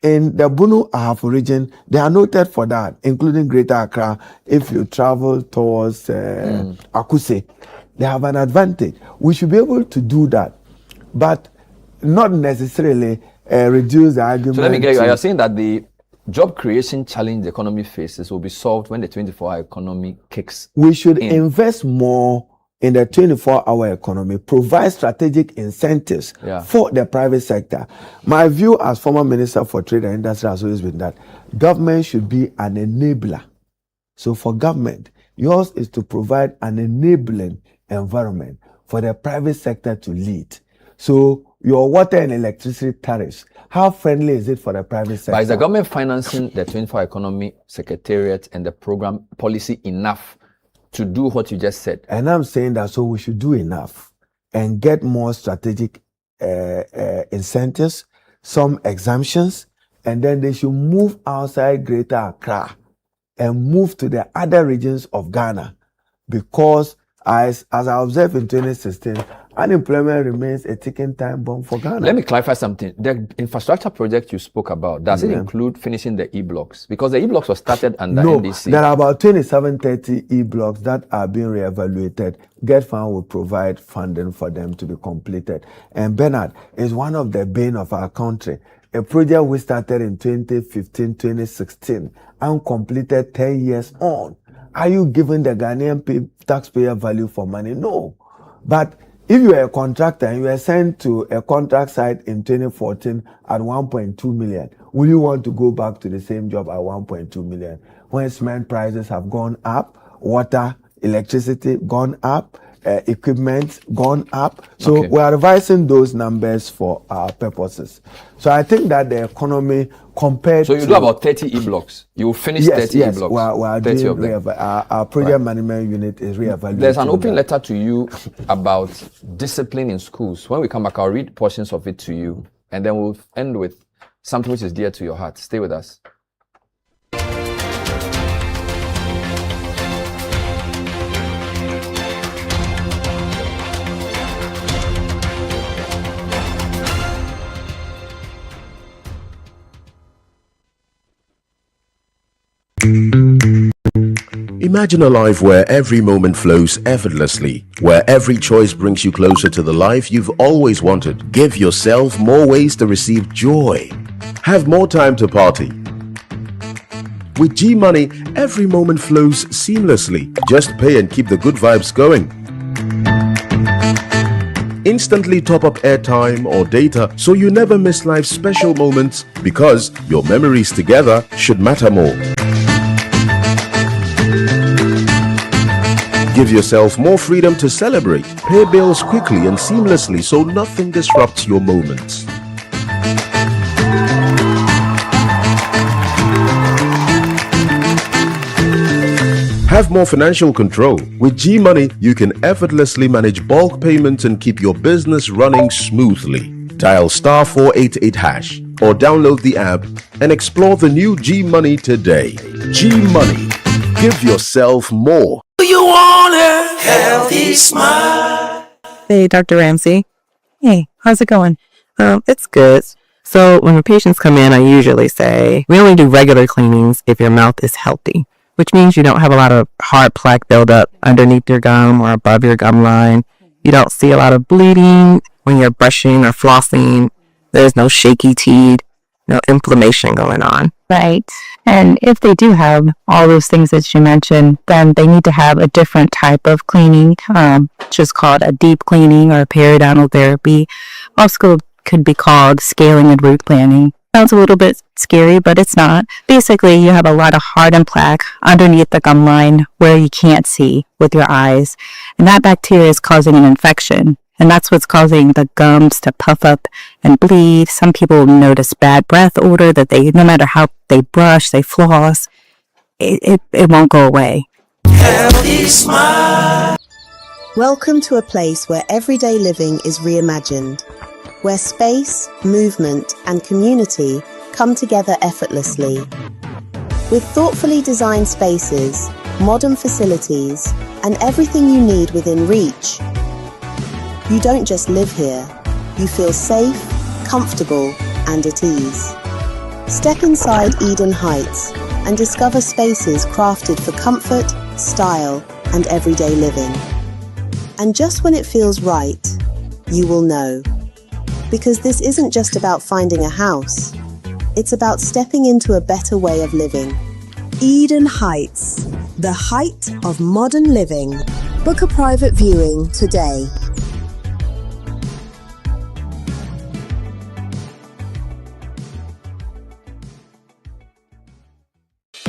in the Bunu Ahafo region, they are noted for that, including Greater Accra. If you travel towards Akuse, they have an advantage. We should be able to do that, but not necessarily reduce the argument. So let me get you. You're saying that the job creation challenge the economy faces will be solved when the 24-hour economy kicks We should in. invest more in the 24-hour economy, provide strategic incentives for the private sector. My view as former Minister for Trade and Industry has always been that government should be an enabler. So for government, yours is to provide an enabling environment for the private sector to lead. So your water and electricity tariffs, how friendly is it for the private sector? But is the government financing the 24-hour economy secretariat and the program policy enough to do what you just said? And I'm saying that so we should do enough and get more strategic incentives, some exemptions, and then they should move outside Greater Accra and move to the other regions of Ghana, because as I observed in 2016, unemployment remains a ticking time bomb for Ghana. Let me clarify something. The infrastructure project you spoke about, does it include finishing the e-blocks? Because the e-blocks was started under NDC. There are about 27-30 e-blocks that are being re-evaluated. GetFund will provide funding for them to be completed. And Bernard is one of the bane of our country. A project we started in 2015, 2016, and completed 10 years on. Are you giving the Ghanaian taxpayer value for money? No. But if you are a contractor and you are sent to a contract site in 2014 at 1.2 million, will you want to go back to the same job at 1.2 million? When cement prices have gone up, water, electricity gone up, equipment gone up. So we are revising those numbers for our purposes. So I think that the economy compared to... So you do about 30 e-blocks. You will finish 30 e-blocks. We are doing our project management unit is re-evaluating. There's an open letter to you about discipline in schools. When we come back, I'll read portions of it to you. And then we'll end with something which is dear to your heart. Stay with us. Imagine a life where every moment flows effortlessly, where every choice brings you closer to the life you've always wanted. Give yourself more ways to receive joy. Have more time to party. With G-Money, every moment flows seamlessly. Just pay and keep the good vibes going. Instantly top up airtime or data so you never miss life's special moments, because your memories together should matter more. Give yourself more freedom to celebrate. Pay bills quickly and seamlessly so nothing disrupts your moments. Have more financial control. With G-Money, you can effortlessly manage bulk payments and keep your business running smoothly. Dial star 488 hash or download the app and explore the new G-Money today. G-Money. Give yourself more. Do you want a healthy smile? Hey, Dr. Ramsey. Hey, how's it going? It's good. So when the patients come in, I usually say, we only do regular cleanings if your mouth is healthy, which means you don't have a lot of hard plaque buildup underneath your gum or above your gum line. You don't see a lot of bleeding when you're brushing or flossing. There's no shaky teeth, no inflammation going on. Right. And if they do have all those things that you mentioned, then they need to have a different type of cleaning, which is called a deep cleaning or periodontal therapy. Also could be called scaling and root planning. Sounds a little bit scary, but it's not. Basically, you have a lot of hardened plaque underneath the gum line where you can't see with your eyes. And that bacteria is causing an infection. And that's what's causing the gums to puff up and bleed. Some people notice bad breath odor that no matter how they brush, they floss, it won't go away. Healthy smile. Welcome to a place where everyday living is reimagined, where space, movement, and community come together effortlessly. With thoughtfully designed spaces, modern facilities, and everything you need within reach, you don't just live here, you feel safe, comfortable, and at ease. Step inside Eden Heights and discover spaces crafted for comfort, style, and everyday living. And just when it feels right, you will know. Because this isn't just about finding a house, it's about stepping into a better way of living. Eden Heights, the height of modern living. Book a private viewing today.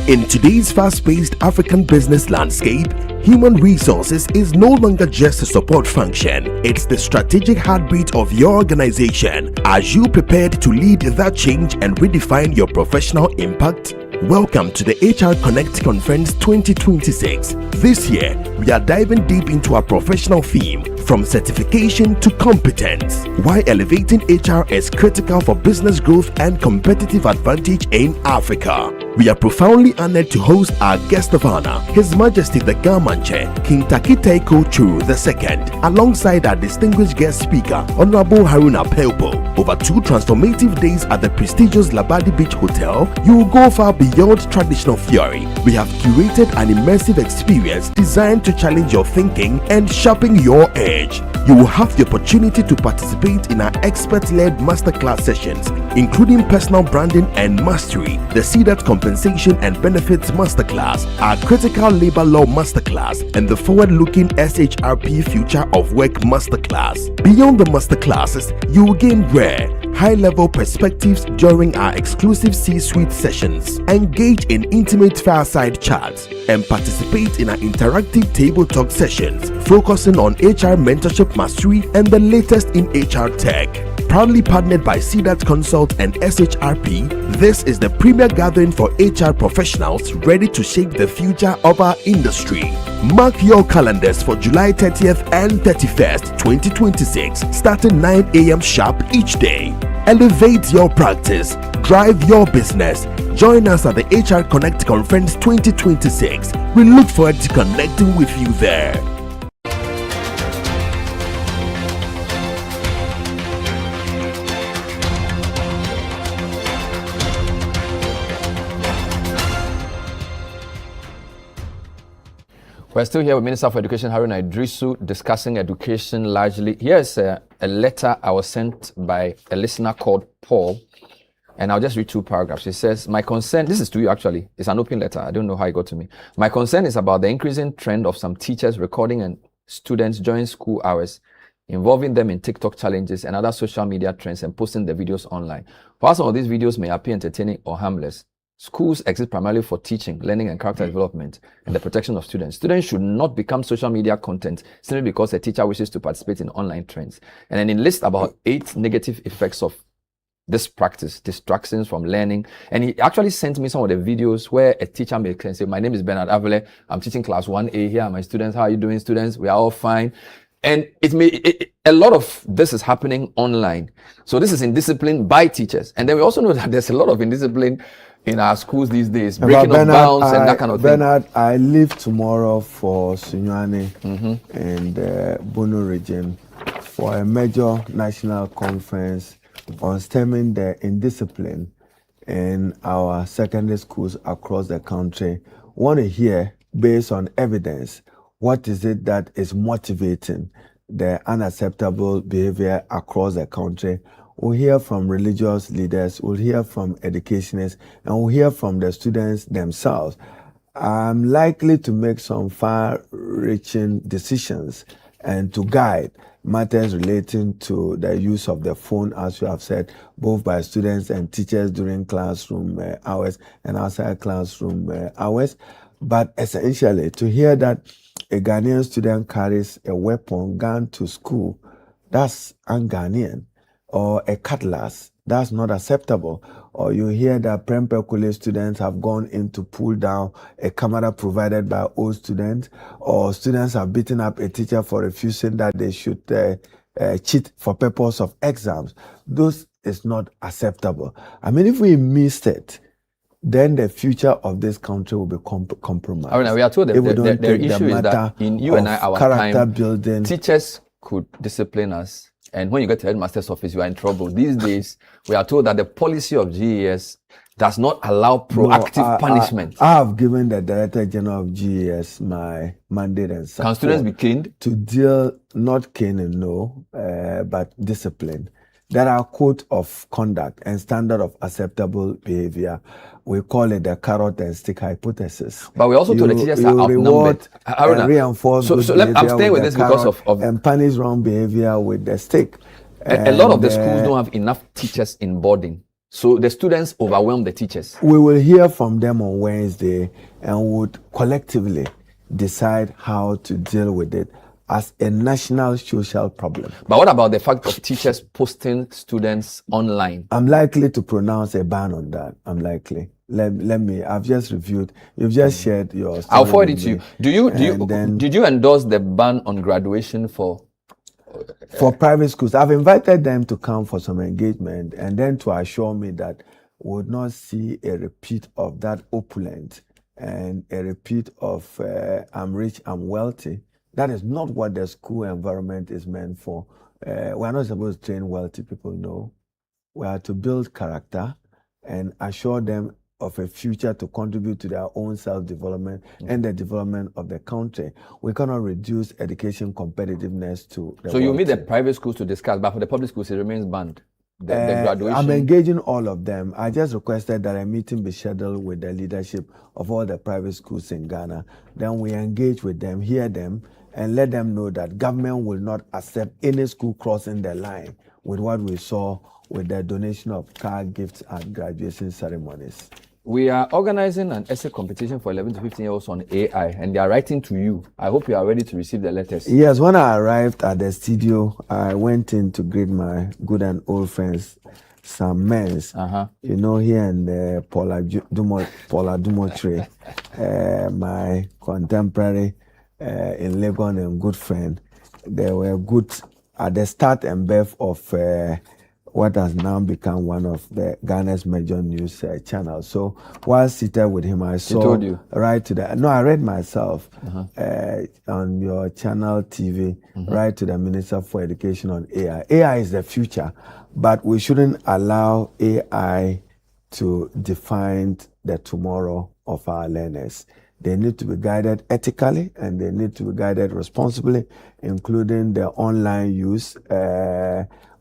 In today's fast-paced African business landscape, human resources is no longer just a support function. It's the strategic heartbeat of your organization. Are you prepared to lead that change and redefine your professional impact? Welcome to the HR Connect Conference 2026. This year, we are diving deep into our professional theme, from certification to competence. Why elevating HR is critical for business growth and competitive advantage in Africa. We are profoundly honored to host our guest of honor, His Majesty the Gamanche, King Takitaiko Churu II, alongside our distinguished guest speaker, Honorable Haruna Pelpo. Over 2 transformative days at the prestigious Labadi Beach Hotel, you will go far beyond traditional theory. We have curated an immersive experience designed to challenge your thinking and sharpen your edge. You will have the opportunity to participate in our expert-led masterclass sessions, including personal branding and mastery, the CDAT compensation and benefits masterclass, our critical labor law masterclass, and the forward-looking SHRP future of work masterclass. Beyond the masterclasses, you will gain rare, high-level perspectives during our exclusive C-suite sessions, engage in intimate fireside chats, and participate in our interactive table talk sessions focusing on HR mentorship mastery and the latest in HR tech. Proudly partnered by CDAT Consult and SHRP, this is the premier gathering for HR professionals ready to shape the future of our industry. Mark your calendars for July 30th and 31st, 2026, starting 9 a.m. sharp each day. Elevate your practice, drive your business. Join us at the HR Connect Conference 2026. We look forward to connecting with you there. We're still here with Minister for Education Haruna Iddrisu discussing education largely. Here's a letter I was sent by a listener called Paul, and I'll just read 2 paragraphs. It says, my concern, this is to you actually, it's an open letter, I don't know how it got to me. My concern is about the increasing trend of some teachers recording and students during school hours, involving them in TikTok challenges and other social media trends and posting the videos online. While some of these videos may appear entertaining or harmless, schools exist primarily for teaching, learning, and character development and the protection of students. Students should not become social media content simply because a teacher wishes to participate in online trends. And then it lists about 8 negative effects of this practice, distractions from learning. And he actually sent me some of the videos where a teacher may say, my name is Bernard Avile, I'm teaching class 1A here, my students, how are you doing, students? We are all fine. And a lot of this is happening online. So this is indiscipline by teachers. And then we also know that there's a lot of indiscipline in our schools these days, breaking of bounds and that kind of thing. Bernard, I leave tomorrow for Sunyani and Bono region for a major national conference on stemming the indiscipline in our secondary schools across the country. Want to hear, based on evidence, what is it that is motivating the unacceptable behavior across the country? We'll hear from religious leaders, we'll hear from educationists, and we'll hear from the students themselves. I'm likely to make some far-reaching decisions and to guide matters relating to the use of the phone, as you have said, both by students and teachers during classroom hours and outside classroom hours. But essentially, to hear that a Ghanaian student carries a weapon, gun to school, that's un-Ghanaian. Or a cutlass, that's not acceptable. Or you hear that Prempeh students have gone in to pull down a camera provided by old students, or students have beaten up a teacher for refusing that they should cheat for purpose of exams. Those is not acceptable. I mean, if we missed it, then the future of this country will be compromised. All right, we are told that the issue is that in you and I, our time, building, teachers could discipline us. And when you get to the headmaster's office, you are in trouble. These days, we are told that the policy of GES does not allow proactive punishment. I have given the Director General of GES my mandate and support. Can students be caned? To deal, not caning, no, but discipline. There are code of conduct and standard of acceptable behavior. We call it the carrot and stick hypothesis. But we also told the teachers are outnumbered. Reinforce I'm staying with this because of and punish wrong behavior with the stick. A lot of the schools don't have enough teachers in boarding. So the students overwhelm the teachers. We will hear from them on Wednesday and would collectively decide how to deal with it as a national social problem. But what about the fact of teachers posting students online? I'm likely to pronounce a ban on that. I'm likely. Let me, I've just reviewed, you've just shared your story. I'll forward it to you. Did you endorse the ban on graduation for private schools? I've invited them to come for some engagement and then to assure me that we would not see a repeat of that opulent and a repeat of I'm rich, I'm wealthy. That is not what the school environment is meant for. We're not supposed to train wealthy people, no. We are to build character and assure them of a future to contribute to their own self-development and the development of the country. We cannot reduce education competitiveness to the So you meet the private schools to discuss, but for the public schools, it remains banned. The graduation. I'm engaging all of them. I just requested that a meeting be scheduled with the leadership of all the private schools in Ghana. Then we engage with them, hear them, and let them know that government will not accept any school crossing the line with what we saw with the donation of car gifts at graduation ceremonies. We are organizing an essay competition for 11 to 15-year-olds on AI, and they are writing to you. I hope you are ready to receive the letters. Yes, when I arrived at the studio, I went in to greet my good and old friends, Sam Mens, you know, here in Paula Dumotre, my contemporary in Legon and good friend. They were good at the start and birth of what has now become one of the Ghana's major news channels. So while seated with him, I saw told you. right to the, no, I read myself on your channel TV, right to the Minister for Education on AI. AI is the future, but we shouldn't allow AI to define the tomorrow of our learners. They need to be guided ethically and they need to be guided responsibly, including the online use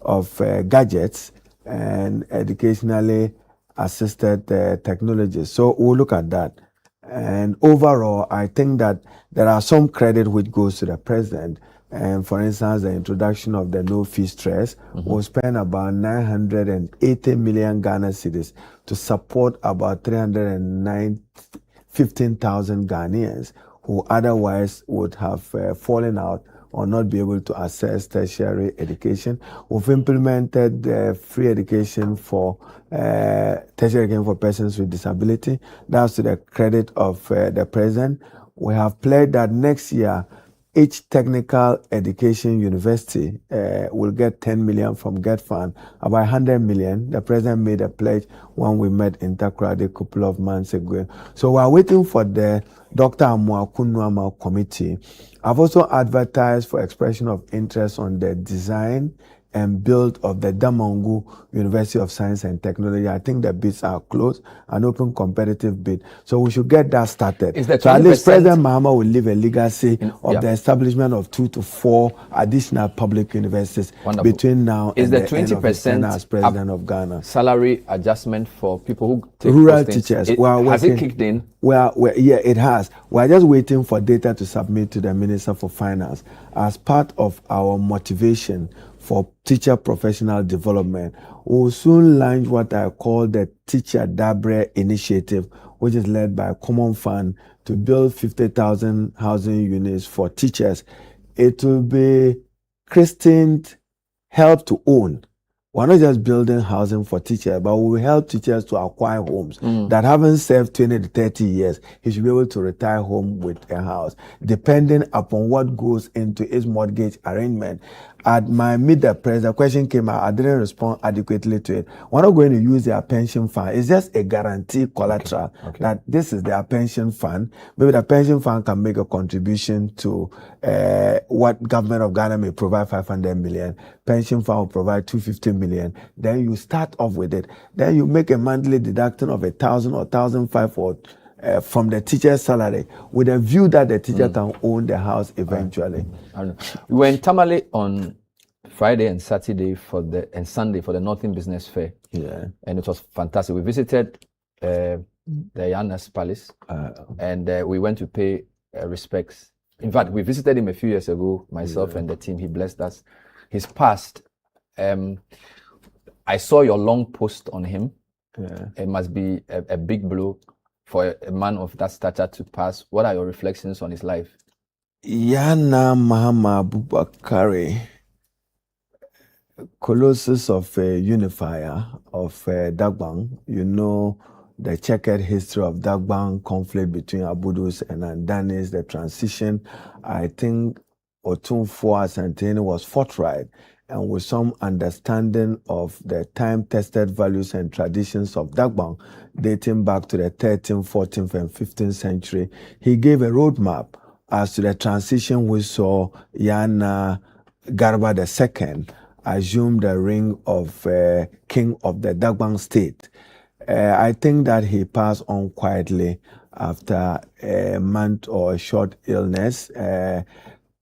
of gadgets and educationally assisted technologies. So we'll look at that. And overall, I think that there are some credit which goes to the president. And for instance, the introduction of the no-fee stress will spend about 980 million Ghana cedis to support about 315,000 Ghanaians who otherwise would have fallen out or not be able to access tertiary education. We've implemented free education for tertiary education for persons with disability. That's to the credit of the president. We have pledged that next year, each technical education university will get 10 million from GET Fund, about 100 million. The president made a pledge when we met in Takoradi a couple of months ago. So we are waiting for the Dr. Amoah Kunuama committee. I've also advertised for expression of interest on the design and build of the Damongu University of Science and Technology. I think the bids are closed, an open competitive bid. So we should get that started. So at least President Mahama will leave a legacy of the establishment of 2 to 4 additional public universities between now and the end of his tenure as President of Ghana. Salary adjustment for people who take rural teachers. Has it kicked in? Well, yeah, it has. We're just waiting for data to submit to the Minister for Finance as part of our motivation for teacher professional development. We'll soon launch what I call the Teacher Dabre Initiative, which is led by a Common Fund to build 50,000 housing units for teachers. It will be christened Help to Own. We're not just building housing for teachers, but we will help teachers to acquire homes that haven't served 20 to 30 years. He should be able to retire home with a house, depending upon what goes into his mortgage arrangement. At my mid-day press, the question came out, I didn't respond adequately to it. We're not going to use their pension fund. It's just a guarantee collateral that this is their pension fund. Maybe the pension fund can make a contribution to what government of Ghana may provide 500 million. Pension fund will provide 250 million. Then you start off with it. Then you make a monthly deduction of 1,000 or 1,500 from the teacher's salary, with a view that the teacher can own the house eventually. We were in Tamale on Friday and Saturday and Sunday for the Northern Business Fair. Yeah, and it was fantastic. We visited the Yanas Palace, and we went to pay respects. In fact, we visited him a few years ago. Myself and the team. He blessed us. He's passed. I saw your long post on him. Yeah. It must be a big blow for a man of that stature to pass. What are your reflections on his life? Yana Mahama Abubakar, Colossus of a unifier of Dagbang. You know the checkered history of Dagbang, conflict between Abudus and Andanis, the transition. I think Otunfo Asanteni was forthright and with some understanding of the time-tested values and traditions of Dagbang dating back to the 13th, 14th, and 15th century. He gave a roadmap as to the transition we saw Yana Garba II assume the ring of king of the Dagbang state. I think that he passed on quietly after a month or a short illness.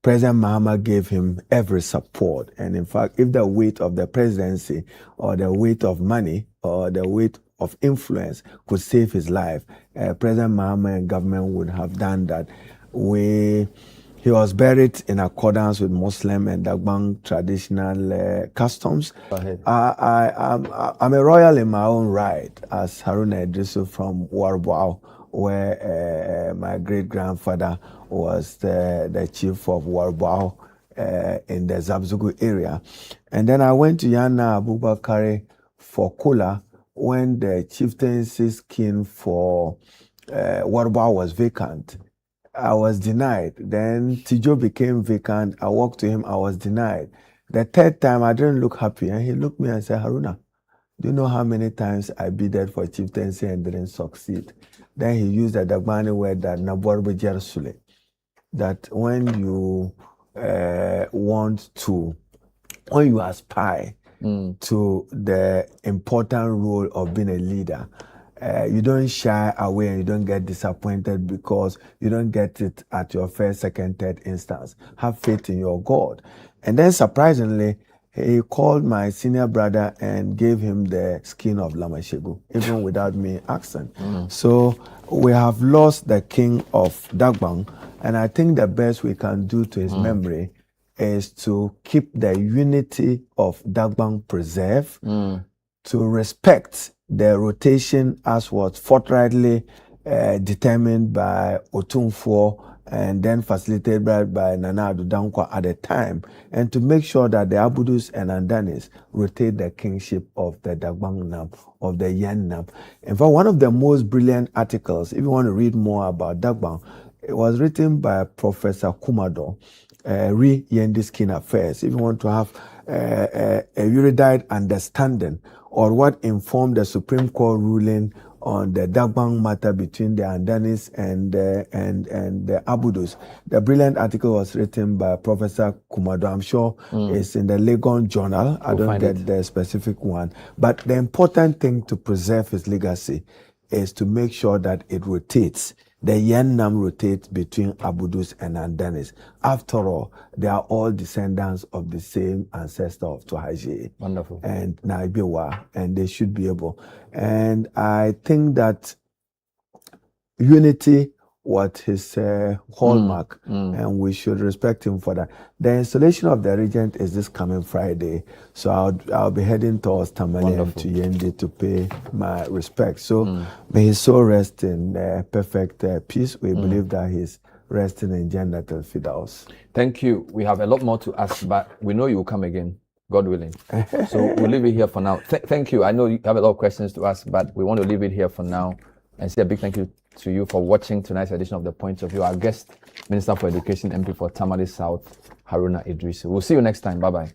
President Mahama gave him every support. And in fact, if the weight of the presidency or the weight of money or the weight of influence could save his life, President Mahama and government would have done that. He was buried in accordance with Muslim and Dagbang traditional customs. I'm a royal in my own right, as Haruna Idrisu from Warbow, where my great-grandfather was the chief of Warbow in the Zabzugu area. And then I went to Yana Abubakar for Kula when the chieftaincy scheme for Warbow was vacant. I was denied. Then Tijo became vacant. I walked to him. I was denied. The third time, I didn't look happy. And he looked at me and said, Haruna, do you know how many times I bidded for chieftaincy and didn't succeed? Then he used the Dagbani word that Naborbe Jersule. That when you when you aspire to the important role of being a leader, you don't shy away and you don't get disappointed because you don't get it at your first, second, third instance. Have faith in your God. And then surprisingly, he called my senior brother and gave him the skin of Lamashegu, even without me asking. So we have lost the king of Dagbang, and I think the best we can do to his memory is to keep the unity of Dagbang preserved, to respect the rotation as was forthrightly determined by Otunfo and then facilitated by Nana Addo Dankwa at the time, and to make sure that the Abudus and Andanis rotate the kingship of the Dagbang Nam, of the Yen Nam. In fact, one of the most brilliant articles, if you want to read more about Dagbang, it was written by Professor Kumado, Re-Yendi Skin Affairs. If you want to have a erudite understanding or what informed the Supreme Court ruling on the Dagbang matter between the Andanis and the Abudus. The brilliant article was written by Professor Kumado. I'm sure it's in the Legon Journal. I don't get the specific one. But the important thing to preserve his legacy is to make sure that it rotates. The Yen Nam rotates between Abudus and Andanis. After all, they are all descendants of the same ancestor of Tohaji. Wonderful. And Naibiwa, and they should be able. And I think that unity was his hallmark, and we should respect him for that. The installation of the regent is this coming Friday, so I'll be heading towards Tamale to Yendi to pay my respects. So may his soul rest in perfect peace. We believe that he's resting in Jannatul Firdaus. Thank you. We have a lot more to ask, but we know you will come again, God willing. So we'll leave it here for now. Thank you. I know you have a lot of questions to ask, but we want to leave it here for now and say a big thank you to you for watching tonight's edition of The Point of View. Our guest, Minister for Education, MP for Tamale South, Haruna Idris. We'll see you next time. Bye-bye.